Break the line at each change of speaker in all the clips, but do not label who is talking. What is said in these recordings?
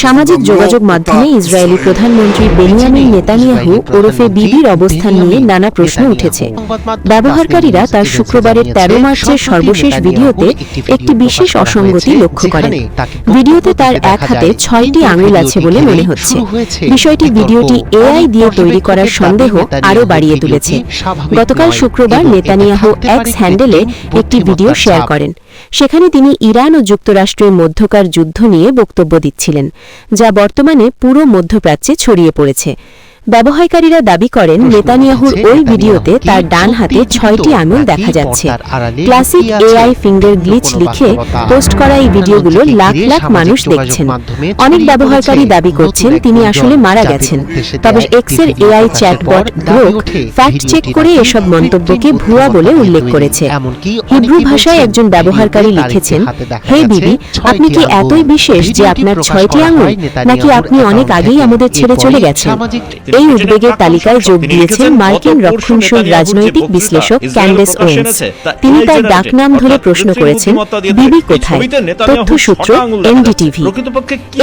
সামাজিক যোগাযোগ মাধ্যমে ইসরায়েলি প্রধানমন্ত্রী বেনিয়ামিন নেতানিয়াহু ওরফে বিবির অবস্থান নিয়ে নানা প্রশ্ন উঠেছে। ব্যবহারকারীরা তার শুক্রবারের 13 মার্চের সর্বশেষ ভিডিওতে একটি বিশেষ অসঙ্গতি লক্ষ্য করেন। ভিডিওতে তার এক হাতে 6টি আঙুল আছে বলে মনে হচ্ছে। বিষয়টি ভিডিওটি এআই দিয়ে তৈরি করার সন্দেহ আরও বাড়িয়ে তুলেছে। গতকাল শুক্রবার নেতানিয়াহু এক্স হ্যান্ডেলে একটি ভিডিও শেয়ার করেন। সেখানে তিনি ইরান ও যুক্তরাষ্ট্রের মধ্যকার যুদ্ধ নিয়ে বক্তব্য দিচ্ছিলেন, যা বর্তমানে পুরো মধ্যপ্রাচ্যে ছড়িয়ে পড়েছে। ব্যবহারকারীরা দাবি করেন নেতানিয়াহুর ওই ভিডিওতে তার ডান হাতে 6টি আঙুল দেখা যাচ্ছে। ক্লাসিক এআই ফিঙ্গার গ্লিচ লিখে পোস্ট করা এই ভিডিওগুলো লাখ লাখ মানুষ দেখছেন। অনেক ব্যবহারকারী দাবি করছেন তিনি আসলে মারা গেছেন। তবে এক্সের AI chatbot Grok fact check করে এসব মন্তব্যকে ভুয়া বলে উল্লেখ করেছে। হিব্রু ভাষায় একজন ব্যবহারকারী লিখেছেন, হে বিবি, আপনি কি এতই বিশেষ যে আপনার 6টি আঙুল, নাকি আপনি অনেক আগেই আমাদের ছেড়ে চলে গেছেন? এই উদ্বেগের তালিকায় যোগ দিয়েছেন মার্কিন রক্ষণশীল রাজনৈতিক বিশ্লেষক ক্যান্ডেস ওয়েন্স। তিনি তার ডাকনাম ধরে প্রশ্ন করেছেন, বিবি কোথায়? তথ্যসূত্র এনডিটিভি।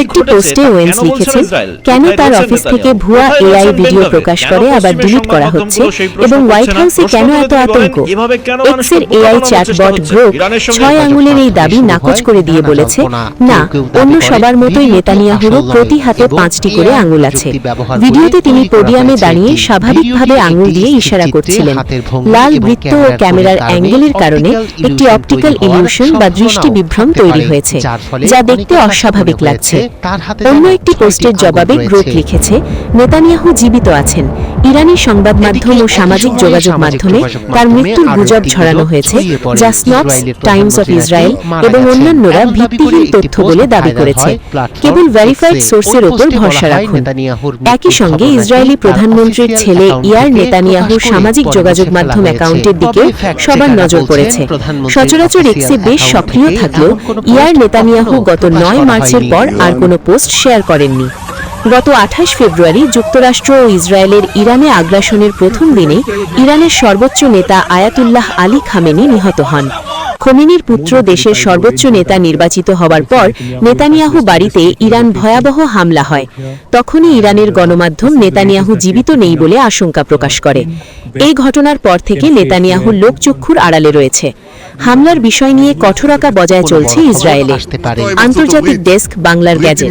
একটি পোস্টে ওয়েন্স লিখেছেন, কেন তার অফিস থেকে ভুয়া এআই ভিডিও প্রকাশ করে আবার ডিলিট করা হচ্ছে, এবং হোয়াইট হাউসে কেন এত আতঙ্ক? এক্সের এআই চ্যাটবট গ্রোক 6 আঙুলের এই দাবি নাকচ করে দিয়ে বলেছে, না, অন্য সবার মতোই নেতানিয়াহুরও প্রতি হাতে 5টি করে আঙুল আছে। ভিডিওতে তিনি পোডিয়ামে দাঁড়িয়ে স্বাভাবিকভাবে আঙুল দিয়ে ইশারা করছিলেন। লাল বৃত্ত ও ক্যামেরার অ্যাঙ্গেলের কারণে একটি অপটিক্যাল ইলিউশন বা দৃষ্টি বিভ্রম তৈরি হয়েছে, যা দেখতে অস্বাভাবিক লাগছে। অন্য একটি পোস্টের জবাবে গ্রোক লিখেছে, নেতানিয়াহু জীবিত আছেন। ইরানি সংবাদ মাধ্যম ও সামাজিক যোগাযোগ মাধ্যমে তার মৃত্যুর গুজব ছড়ানো হয়েছে, যা স্নপস, টাইমস অফ ইসরায়েল এবং অন্যান্যরা ভিত্তিহীন তথ্য বলে দাবি করেছে। কেবল ভেরিফাইড সোর্সের উপর ভরসা রাখুন। একই সঙ্গে ইসরায়েলি প্রধানমন্ত্রীর ছেলে ইয়ার নেতানিয়াহুর সামাজিক যোগাযোগ মাধ্যম অ্যাকাউন্টের দিকে সবার নজর পড়েছে। সচরাচর এক্সে বেশ সক্রিয় থাকলেও ইয়ার নেতানিয়াহু গত 9 মার্চের পর আর কোনো পোস্ট শেয়ার করেননি। গত 28 ফেব্রুয়ারি যুক্তরাষ্ট্র ও ইসরায়েলের ইরানে আগ্রাসনের প্রথম দিনে ইরানের সর্বোচ্চ নেতা আয়াতুল্লাহ আলী খামেনি নিহত হন। খোমেনির পুত্র দেশের সর্বোচ্চ নেতা নির্বাচিত হওয়ার পর নেতানিয়াহু বাড়িতে ইরান ভয়াবহ হামলা হয়। তখনই ইরানের গণমাধ্যম নেতানিয়াহু জীবিত নেই বলে আশঙ্কা প্রকাশ করে। এই ঘটনার পর থেকে নেতানিয়াহু লোকচক্ষুর আড়ালে রয়েছে। হামলার বিষয় নিয়ে কঠোরতা বজায় চলছে ইসরায়েলে। আন্তর্জাতিক ডেস্ক, বাংলার গ্যাজেট।